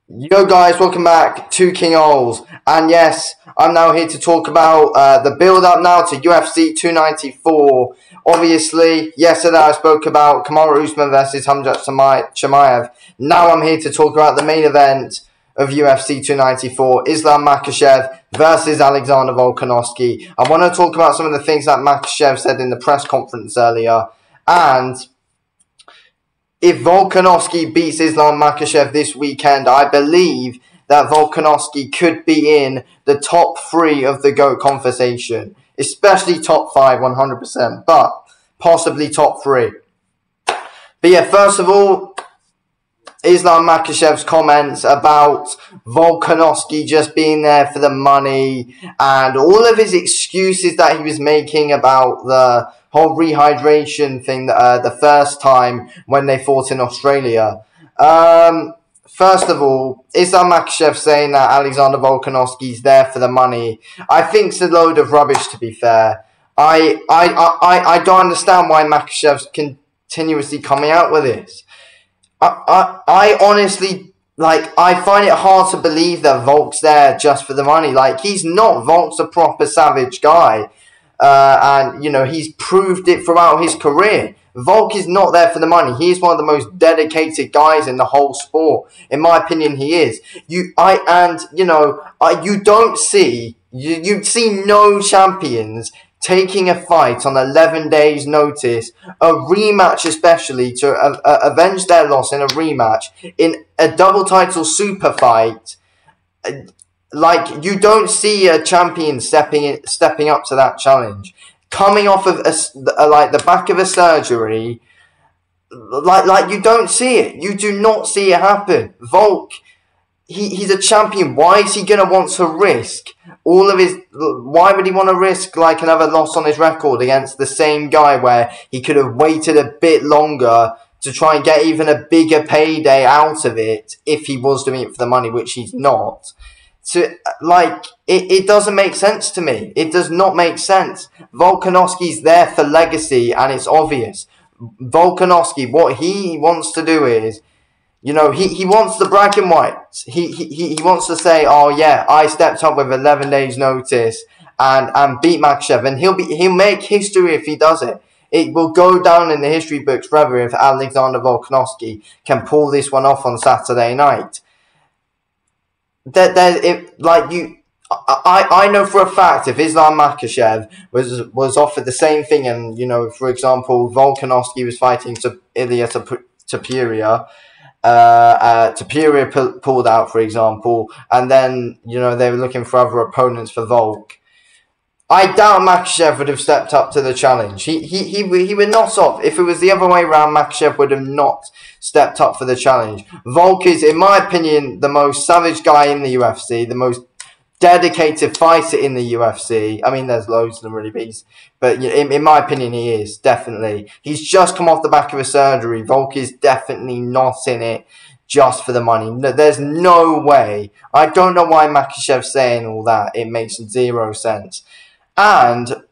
Yo guys, welcome back to King Oles. And yes, I'm now here to talk about the build-up now to UFC 294. Obviously, yesterday I spoke about Kamaru Usman versus Hamzat Chimaev. Now I'm here to talk about the main event of UFC 294, Islam Makhachev versus Alexander Volkanovski. I want to talk about some of the things that Makhachev said in the press conference earlier, and if Volkanovski beats Islam Makhachev this weekend, I believe that Volkanovski could be in the top 3 of the GOAT conversation. Especially top 5, 100%. But possibly top 3. But yeah, first of all, Islam Makhachev's comments about Volkanovski just being there for the money and all of his excuses that he was making about the whole rehydration thing the first time when they fought in Australia. First of all, Islam Makhachev saying that Alexander Volkanovski's there for the money, I think it's a load of rubbish, to be fair. I don't understand why Makhachev's continuously coming out with this. I honestly, I find it hard to believe that Volk's there just for the money. He's not. Volk's a proper savage guy. And, he's proved it throughout his career. Volk is not there for the money. He is one of the most dedicated guys in the whole sport. In my opinion, he is. You see no champions taking a fight on 11 days' notice, a rematch especially, to avenge their loss in a rematch, in a double title super fight. You don't see a champion stepping up to that challenge. Coming off of the back of a surgery, you don't see it. You do not see it happen. Volk, he's a champion. Why is he going to want to risk all of his... Why would he want to risk another loss on his record against the same guy where he could have waited a bit longer to try and get even a bigger payday out of it if he was doing it for the money, which he's not? It doesn't make sense to me. It does not make sense. Volkanovski's there for legacy, and it's obvious. Volkanovski, what he wants to do is, he wants the bragging rights. He wants to say, oh yeah, I stepped up with 11 days notice and beat Makhachev, and he'll make history if he does it. It will go down in the history books forever if Alexander Volkanovski can pull this one off on Saturday night. I know for a fact if Islam Makhachev was offered the same thing, and for example, Volkanovski was fighting to Ilya Topuria, Topuria pulled out, for example, and then they were looking for other opponents for Volk. I doubt Makhachev would have stepped up to the challenge. He would not have. If it was the other way around, Makhachev would have not stepped up for the challenge. Volk is, in my opinion, the most savage guy in the UFC, the most dedicated fighter in the UFC. I mean, there's loads of them really, but in my opinion, he is, definitely. He's just come off the back of a surgery. Volk is definitely not in it just for the money. No, there's no way. I don't know why Makhachev's saying all that. It makes zero sense. And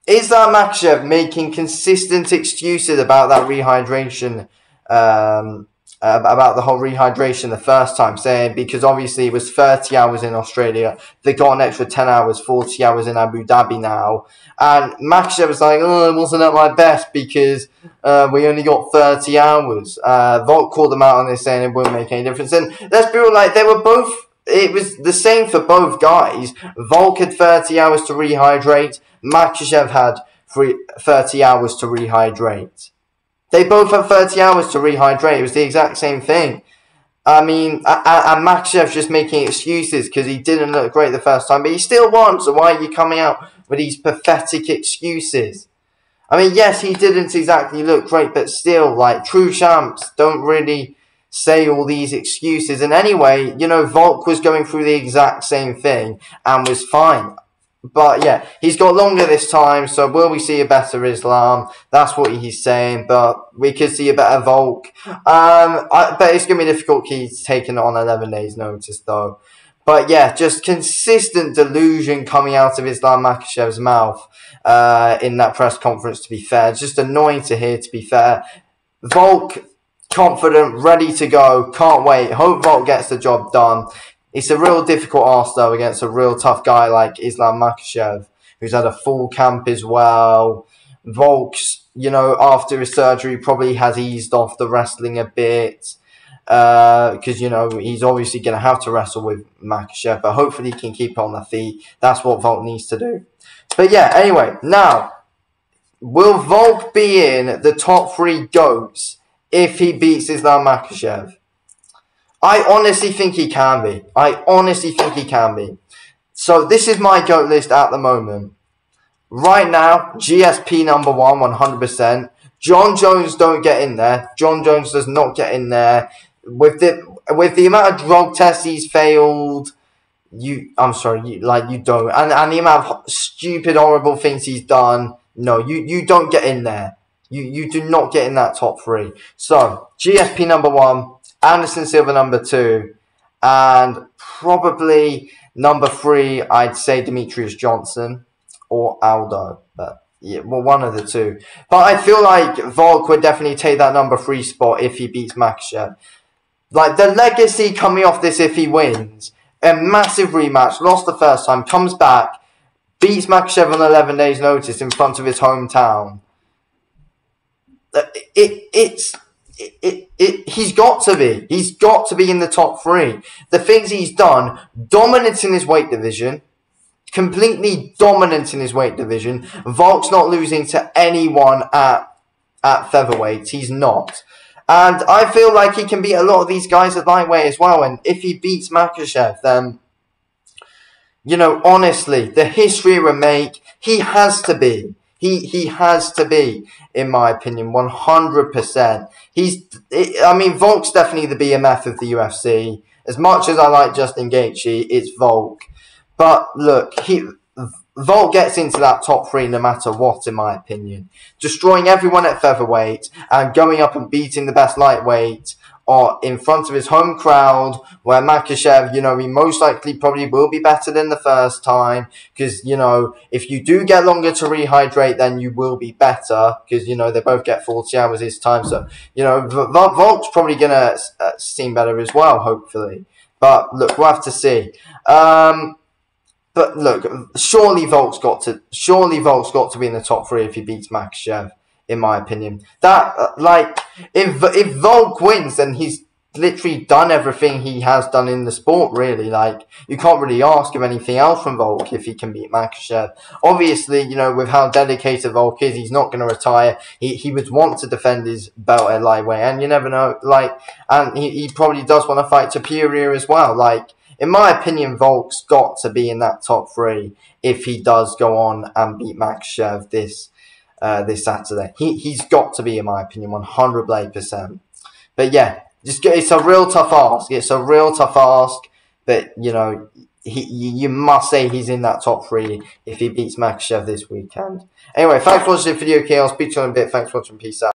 Islam Makhachev making consistent excuses about that rehydration, about the whole rehydration the first time, saying because obviously it was 30 hours in Australia, they got an extra 10 hours, 40 hours in Abu Dhabi now. And Makhachev was like, oh, I wasn't at my best because we only got 30 hours. Volk called them out on this, saying it wouldn't make any difference. And let's be real, they were both... It was the same for both guys. Volk had 30 hours to rehydrate. Makhachev had 30 hours to rehydrate. They both had 30 hours to rehydrate. It was the exact same thing. I mean, and Makhachev's just making excuses because he didn't look great the first time, but he still won. So why are you coming out with these pathetic excuses? I mean, yes, he didn't exactly look great, but still, true champs don't really say all these excuses. And anyway, Volk was going through the exact same thing and was fine. But yeah, he's got longer this time, so will we see a better Islam? That's what he's saying, but we could see a better Volk. But it's going to be difficult. He's taking it on 11 days notice though. But yeah, just consistent delusion coming out of Islam Makhachev's mouth in that press conference, to be fair. It's just annoying to hear, to be fair. Volk confident, ready to go, can't wait. Hope Volk gets the job done. It's a real difficult ask, though, against a real tough guy like Islam Makhachev, who's had a full camp as well. Volk's, after his surgery, probably has eased off the wrestling a bit. Because, he's obviously going to have to wrestle with Makhachev, but hopefully he can keep on the feet. That's what Volk needs to do. But yeah, anyway, now, will Volk be in the top 3 GOATs if he beats Islam Makhachev? I honestly think he can be. So this is my GOAT list at the moment. Right now, GSP number 1, 100%. John Jones don't get in there. John Jones does not get in there. With the amount of drug tests he's failed, you don't. And the amount of stupid, horrible things he's done, no, you don't get in there. You do not get in that top 3. So, GSP number 1, Anderson Silva number 2, and probably number 3, I'd say Demetrius Johnson or Aldo. But yeah, well, one of the two. But I feel like Volk would definitely take that number 3 spot if he beats Makhachev. Like, the legacy coming off this if he wins, a massive rematch, lost the first time, comes back, beats Makhachev on 11 days' notice in front of his hometown. He's got to be. He's got to be in the top 3. The things he's done, dominant in his weight division, completely dominant in his weight division. Volk's not losing to anyone at featherweight. He's not. And I feel like he can beat a lot of these guys at lightweight as well. And if he beats Makhachev, then, honestly, the history will make. He has to be. He has to be, in my opinion, 100%. Volk's definitely the BMF of the UFC. As much as I like Justin Gaethje, it's Volk. But look, Volk gets into that top 3 no matter what, in my opinion. Destroying everyone at featherweight and going up and beating the best lightweight or in front of his home crowd, where Makhachev, he most likely probably will be better than the first time. Because, if you do get longer to rehydrate, then you will be better. Because, they both get 40 hours this time. So, Volk's probably going to seem better as well, hopefully. But, look, we'll have to see. But look, surely Volk's got to be in the top 3 if he beats Makhachev, in my opinion. That if Volk wins, then he's literally done everything he has done in the sport, really. Like, you can't really ask of anything else from Volk if he can beat Makhachev. Obviously, with how dedicated Volk is, he's not going to retire. He would want to defend his belt at lightweight, and you never know. And he probably does want to fight Superior as well. In my opinion, Volk's got to be in that top 3 if he does go on and beat Makhachev this Saturday. He's got to be, in my opinion, 100%. But yeah, it's a real tough ask. But you must say he's in that top 3 if he beats Makhachev this weekend. Anyway, thanks for watching the video, okay? I'll speak to you in a bit. Thanks for watching. Peace out.